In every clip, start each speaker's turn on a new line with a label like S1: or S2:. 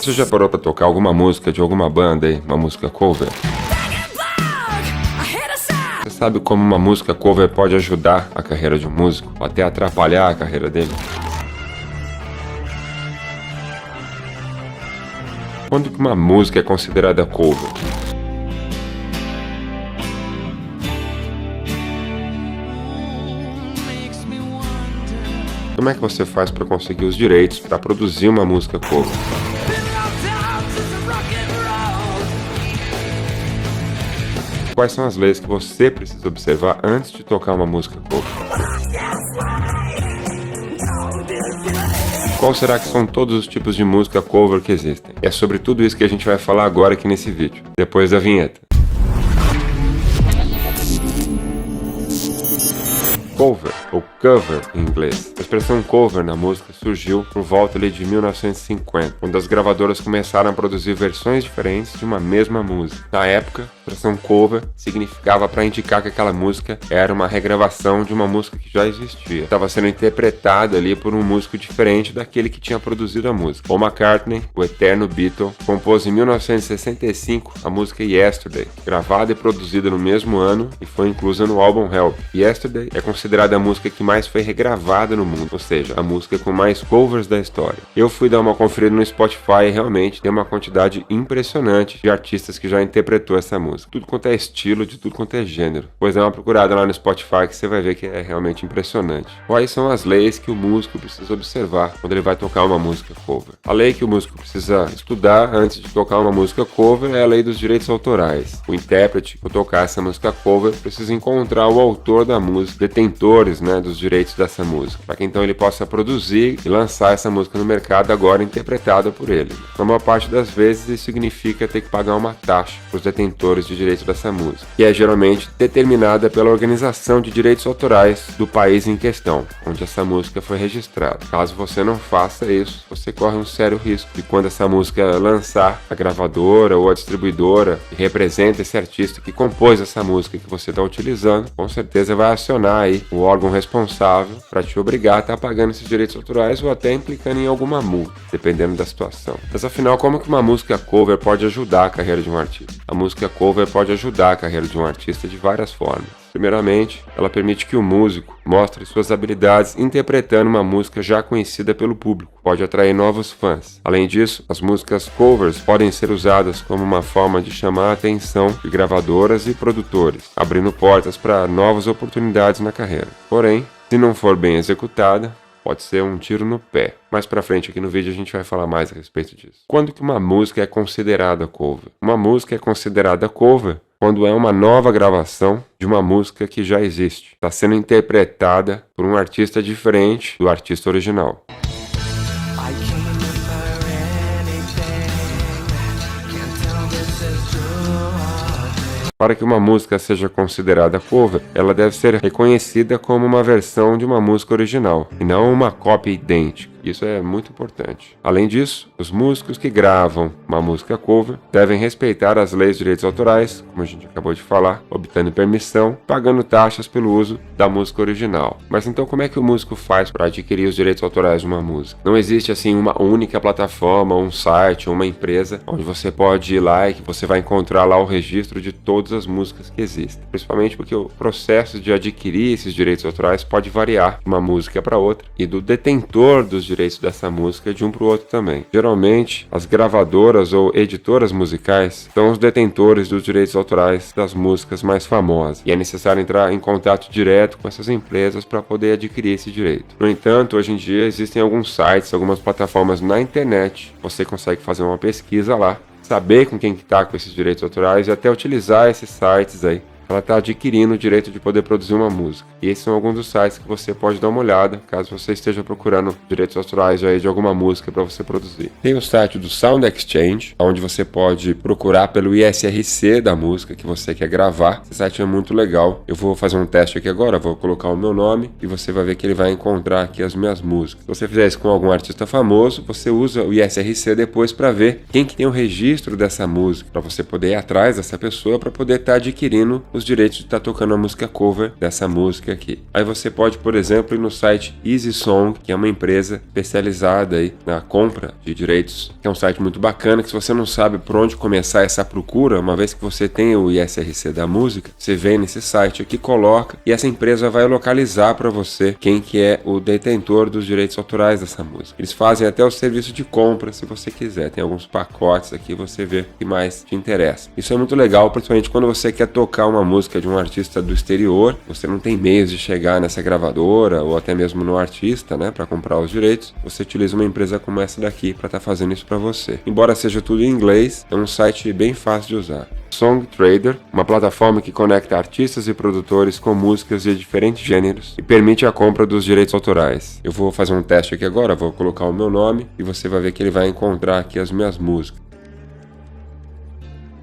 S1: Você já parou pra tocar alguma música de alguma banda aí, uma música cover? Você sabe como uma música cover pode ajudar a carreira de um músico, ou até atrapalhar a carreira dele? Quando que uma música é considerada cover? Como é que você faz para conseguir os direitos para produzir uma música cover? Quais são as leis que você precisa observar antes de tocar uma música cover? Qual será que são todos os tipos de música cover que existem? É sobre tudo isso que a gente vai falar agora aqui nesse vídeo, depois da vinheta. Cover, ou cover em inglês. A expressão cover na música surgiu por volta ali de 1950, quando as gravadoras começaram a produzir versões diferentes de uma mesma música. Na época, a expressão cover significava para indicar que aquela música era uma regravação de uma música que já existia. Estava sendo interpretada ali por um músico diferente daquele que tinha produzido a música. Paul McCartney, o eterno Beatle, compôs em 1965 a música Yesterday, gravada e produzida no mesmo ano e foi inclusa no álbum Help. Yesterday é considerada a música que mais foi regravada no mundo, ou seja, a música com mais covers da história. Eu fui dar uma conferida no Spotify e realmente tem uma quantidade impressionante de artistas que já interpretou essa música. Tudo quanto é estilo, de tudo quanto é gênero. Pois dá uma procurada lá no Spotify que você vai ver que é realmente impressionante. Quais são as leis que o músico precisa observar quando ele vai tocar uma música cover? A lei que o músico precisa estudar antes de tocar uma música cover é a lei dos direitos autorais. O intérprete, ao tocar essa música cover, precisa encontrar o autor da música, detentores, dos direitos dessa música, para que então ele possa produzir e lançar essa música no mercado agora interpretada por ele. Na maior parte das vezes isso significa ter que pagar uma taxa para os detentores de direitos dessa música, que é geralmente determinada pela organização de direitos autorais do país em questão, onde essa música foi registrada. Caso você não faça isso, você corre um sério risco de quando essa música lançar, a gravadora ou a distribuidora que representa esse artista que compôs essa música que você está utilizando, com certeza vai acionar aí o órgão responsável para te obrigar a estar pagando esses direitos autorais ou até implicando em alguma multa, dependendo da situação. Mas afinal, como que uma música cover pode ajudar a carreira de um artista? A música cover pode ajudar a carreira de um artista de várias formas. Primeiramente, ela permite que o músico mostre suas habilidades interpretando uma música já conhecida pelo público. Pode atrair novos fãs. Além disso, as músicas covers podem ser usadas como uma forma de chamar a atenção de gravadoras e produtores, abrindo portas para novas oportunidades na carreira. Porém, se não for bem executada, pode ser um tiro no pé. Mais pra frente aqui no vídeo a gente vai falar mais a respeito disso. Quando que uma música é considerada cover? Uma música é considerada cover quando é uma nova gravação de uma música que já existe. Está sendo interpretada por um artista diferente do artista original. Para que uma música seja considerada cover, ela deve ser reconhecida como uma versão de uma música original, e não uma cópia idêntica. Isso é muito importante. Além disso, os músicos que gravam uma música cover devem respeitar as leis de direitos autorais, como a gente acabou de falar, obtendo permissão, pagando taxas pelo uso da música original. Mas então como é que o músico faz para adquirir os direitos autorais de uma música? Não existe assim uma única plataforma, um site ou uma empresa onde você pode ir lá e que você vai encontrar lá o registro de todas as músicas que existem. Principalmente porque o processo de adquirir esses direitos autorais pode variar de uma música para outra e do detentor dos direitos dessa música de um para o outro também. Geralmente, as gravadoras ou editoras musicais são os detentores dos direitos autorais das músicas mais famosas e é necessário entrar em contato direto com essas empresas para poder adquirir esse direito. No entanto, hoje em dia existem alguns sites, algumas plataformas na internet, você consegue fazer uma pesquisa lá, saber com quem está com esses direitos autorais e até utilizar esses sites aí ela está adquirindo o direito de poder produzir uma música. E esses são alguns dos sites que você pode dar uma olhada, caso você esteja procurando direitos autorais aí de alguma música para você produzir. Tem o site do Sound Exchange, onde você pode procurar pelo ISRC da música que você quer gravar. Esse site é muito legal. Eu vou fazer um teste aqui agora, vou colocar o meu nome e você vai ver que ele vai encontrar aqui as minhas músicas. Se você fizer isso com algum artista famoso, você usa o ISRC depois para ver quem que tem o registro dessa música, para você poder ir atrás dessa pessoa para poder estar adquirindo os direitos de estar tocando a música cover dessa música aqui. Aí você pode, por exemplo, ir no site Easy Song, que é uma empresa especializada aí na compra de direitos, que é um site muito bacana, que se você não sabe por onde começar essa procura, uma vez que você tem o ISRC da música, você vem nesse site aqui, coloca, e essa empresa vai localizar para você quem que é o detentor dos direitos autorais dessa música. Eles fazem até o serviço de compra, se você quiser. Tem alguns pacotes aqui, você vê o que mais te interessa. Isso é muito legal, principalmente quando você quer tocar uma música de um artista do exterior, você não tem meios de chegar nessa gravadora ou até mesmo no artista, né, para comprar os direitos. Você utiliza uma empresa como essa daqui para estar fazendo isso para você. Embora seja tudo em inglês, é um site bem fácil de usar. Song Trader, uma plataforma que conecta artistas e produtores com músicas de diferentes gêneros e permite a compra dos direitos autorais. Eu vou fazer um teste aqui agora, vou colocar o meu nome e você vai ver que ele vai encontrar aqui as minhas músicas.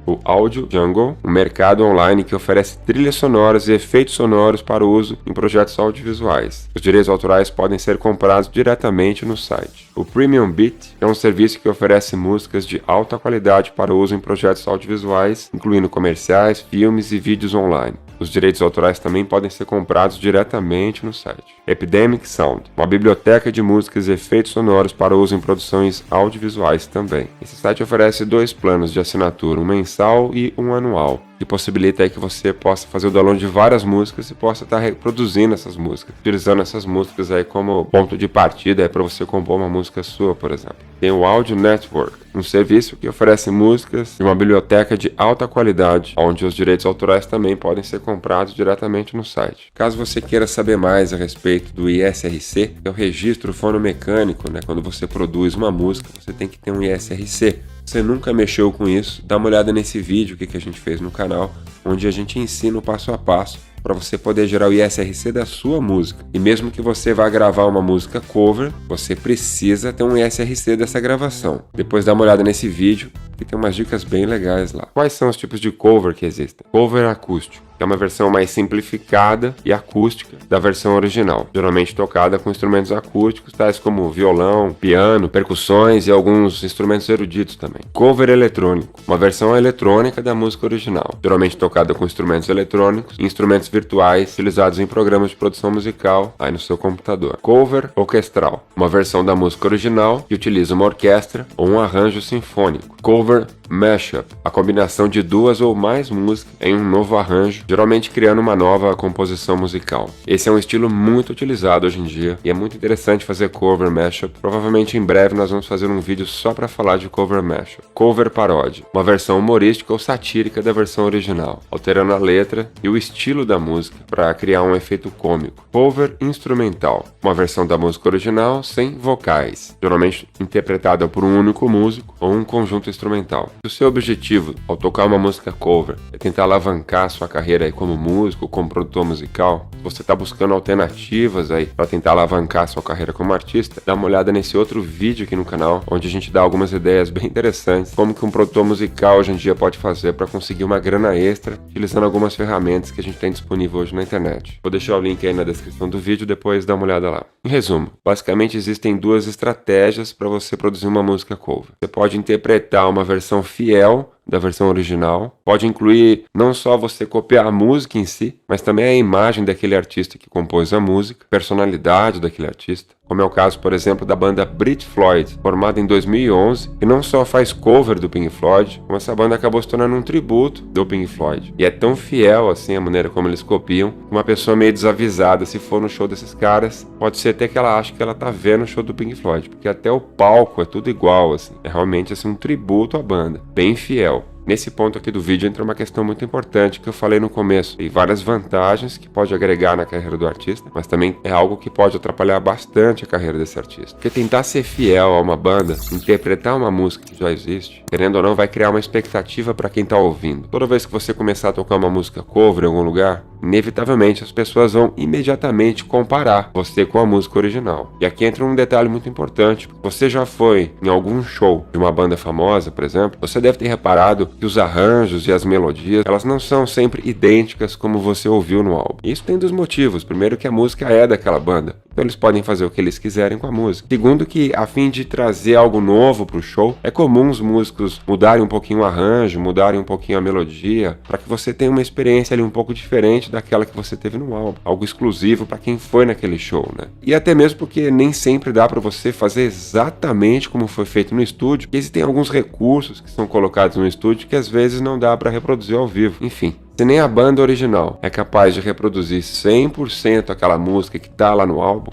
S1: O Audio Jungle, um mercado online que oferece trilhas sonoras e efeitos sonoros para uso em projetos audiovisuais. Os direitos autorais podem ser comprados diretamente no site. O Premium Beat é um serviço que oferece músicas de alta qualidade para uso em projetos audiovisuais, incluindo comerciais, filmes e vídeos online. Os direitos autorais também podem ser comprados diretamente no site. Epidemic Sound, uma biblioteca de músicas e efeitos sonoros para uso em produções audiovisuais também. Esse site oferece 2 planos de assinatura, um mensal e um anual, que possibilita aí que você possa fazer o download de várias músicas e possa estar reproduzindo essas músicas, utilizando essas músicas aí como ponto de partida para você compor uma música sua, por exemplo. Tem o Audio Network, um serviço que oferece músicas de uma biblioteca de alta qualidade, onde os direitos autorais também podem ser comprados diretamente no site. Caso você queira saber mais a respeito do ISRC, que é o registro fonomecânico, né? Quando você produz uma música, você tem que ter um ISRC. Você nunca mexeu com isso? Dá uma olhada nesse vídeo que a gente fez no canal, onde a gente ensina o passo a passo para você poder gerar o ISRC da sua música. E mesmo que você vá gravar uma música cover, você precisa ter um ISRC dessa gravação. Depois dá uma olhada nesse vídeo, que tem umas dicas bem legais lá. Quais são os tipos de cover que existem? Cover acústico, que é uma versão mais simplificada e acústica da versão original, geralmente tocada com instrumentos acústicos, tais como violão, piano, percussões e alguns instrumentos eruditos também. Cover eletrônico, uma versão eletrônica da música original, geralmente tocada com instrumentos eletrônicos e instrumentos virtuais utilizados em programas de produção musical aí no seu computador. Cover orquestral, uma versão da música original que utiliza uma orquestra ou um arranjo sinfônico. Cover mashup, a combinação de 2 ou mais músicas em um novo arranjo, geralmente criando uma nova composição musical. Esse é um estilo muito utilizado hoje em dia e é muito interessante fazer cover mashup. Provavelmente em breve nós vamos fazer um vídeo só para falar de cover mashup. Cover paródia, uma versão humorística ou satírica da versão original, alterando a letra e o estilo da música para criar um efeito cômico. Cover instrumental, uma versão da música original sem vocais, geralmente interpretada por um único músico ou um conjunto instrumental. Se o seu objetivo ao tocar uma música cover é tentar alavancar sua carreira aí como músico, como produtor musical, se você está buscando alternativas aí para tentar alavancar sua carreira como artista, dá uma olhada nesse outro vídeo aqui no canal, onde a gente dá algumas ideias bem interessantes, como que um produtor musical hoje em dia pode fazer para conseguir uma grana extra, utilizando algumas ferramentas que a gente tem disponível hoje na internet. Vou deixar o link aí na descrição do vídeo, depois dá uma olhada lá. Em resumo, basicamente existem 2 estratégias para você produzir uma música cover. Você pode interpretar uma versão fiel da versão original, pode incluir não só você copiar a música em si, mas também a imagem daquele artista que compôs a música, personalidade daquele artista, como é o caso, por exemplo, da banda Brit Floyd, formada em 2011, que não só faz cover do Pink Floyd, como essa banda acabou se tornando um tributo do Pink Floyd. E é tão fiel assim a maneira como eles copiam, que uma pessoa meio desavisada, se for no show desses caras, pode ser até que ela ache que ela tá vendo o show do Pink Floyd, porque até o palco é tudo igual, assim. É realmente assim um tributo à banda, bem fiel. Nesse ponto aqui do vídeo entra uma questão muito importante que eu falei no começo. Tem várias vantagens que pode agregar na carreira do artista, mas também é algo que pode atrapalhar bastante a carreira desse artista. Porque tentar ser fiel a uma banda, interpretar uma música que já existe, querendo ou não, vai criar uma expectativa para quem tá ouvindo. Toda vez que você começar a tocar uma música cover em algum lugar, inevitavelmente as pessoas vão imediatamente comparar você com a música original. E aqui entra um detalhe muito importante. Você já foi em algum show de uma banda famosa, por exemplo, você deve ter reparado que os arranjos e as melodias, elas não são sempre idênticas como você ouviu no álbum. Isso tem 2 motivos. Primeiro, que a música é daquela banda. Então eles podem fazer o que eles quiserem com a música. Segundo, que a fim de trazer algo novo pro show, é comum os músicos mudarem um pouquinho o arranjo, mudarem um pouquinho a melodia, para que você tenha uma experiência ali um pouco diferente daquela que você teve no álbum. Algo exclusivo para quem foi naquele show, né? E até mesmo porque nem sempre dá para você fazer exatamente como foi feito no estúdio. Existem alguns recursos que são colocados no estúdio que às vezes não dá para reproduzir ao vivo. Enfim, se nem a banda original é capaz de reproduzir 100% aquela música que tá lá no álbum,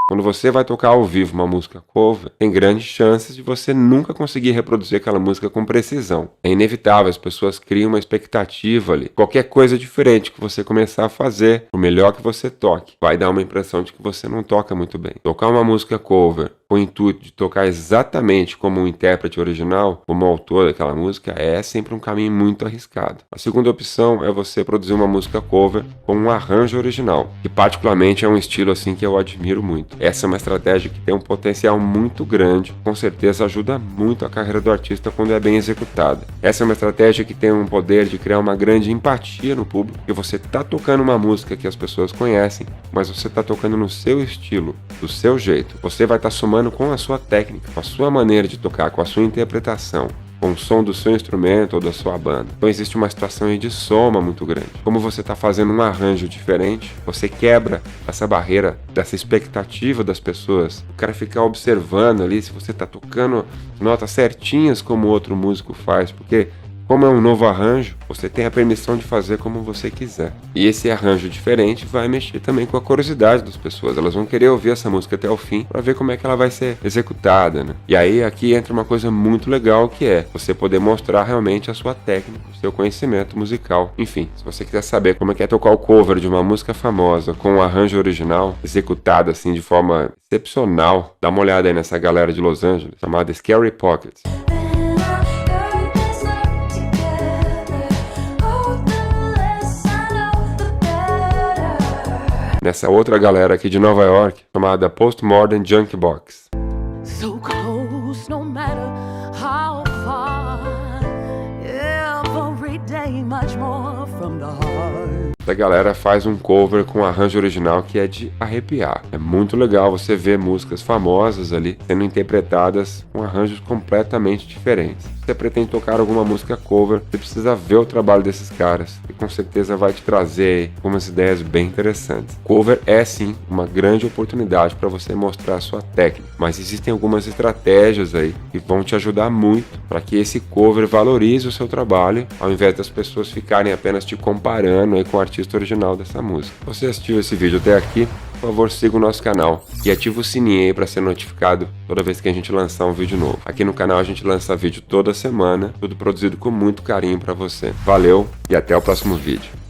S1: quando você vai tocar ao vivo uma música cover, tem grandes chances de você nunca conseguir reproduzir aquela música com precisão. É inevitável, as pessoas criam uma expectativa ali. Qualquer coisa diferente que você começar a fazer, por melhor que você toque, vai dar uma impressão de que você não toca muito bem. Tocar uma música cover com o intuito de tocar exatamente como o intérprete original, como o autor daquela música, é sempre um caminho muito arriscado. A segunda opção é você produzir uma música cover com um arranjo original, que particularmente é um estilo assim que eu admiro muito. Essa é uma estratégia que tem um potencial muito grande, com certeza ajuda muito a carreira do artista quando é bem executada. Essa é uma estratégia que tem um poder de criar uma grande empatia no público, porque você está tocando uma música que as pessoas conhecem, mas você está tocando no seu estilo, do seu jeito. Você vai estar somando com a sua técnica, com a sua maneira de tocar, com a sua interpretação, com o som do seu instrumento ou da sua banda. Então existe uma situação aí de soma muito grande. Como você está fazendo um arranjo diferente, você quebra essa barreira dessa expectativa das pessoas. O cara ficar observando ali se você está tocando notas certinhas como o outro músico faz, porque como é um novo arranjo, você tem a permissão de fazer como você quiser. E esse arranjo diferente vai mexer também com a curiosidade das pessoas. Elas vão querer ouvir essa música até o fim para ver como é que ela vai ser executada, né? E aí aqui entra uma coisa muito legal, que é você poder mostrar realmente a sua técnica, o seu conhecimento musical. Enfim, se você quiser saber como é que é tocar o cover de uma música famosa com um arranjo original, executado assim de forma excepcional, dá uma olhada aí nessa galera de Los Angeles, chamada Scary Pockets. Nessa outra galera aqui de Nova York, chamada Postmodern Junk Box. So close, no matter how far, every day much more from the heart. Essa galera faz um cover com um arranjo original que é de arrepiar. É muito legal você ver músicas famosas ali sendo interpretadas com arranjos completamente diferentes. Se você pretende tocar alguma música cover, você precisa ver o trabalho desses caras, e com certeza vai te trazer algumas ideias bem interessantes. Cover é sim uma grande oportunidade para você mostrar a sua técnica, mas existem algumas estratégias aí que vão te ajudar muito para que esse cover valorize o seu trabalho, ao invés das pessoas ficarem apenas te comparando aí com o artista original dessa música. Se você assistiu esse vídeo até aqui, por favor, siga o nosso canal e ative o sininho aí para ser notificado toda vez que a gente lançar um vídeo novo. Aqui no canal a gente lança vídeo toda semana, tudo produzido com muito carinho para você. Valeu e até o próximo vídeo.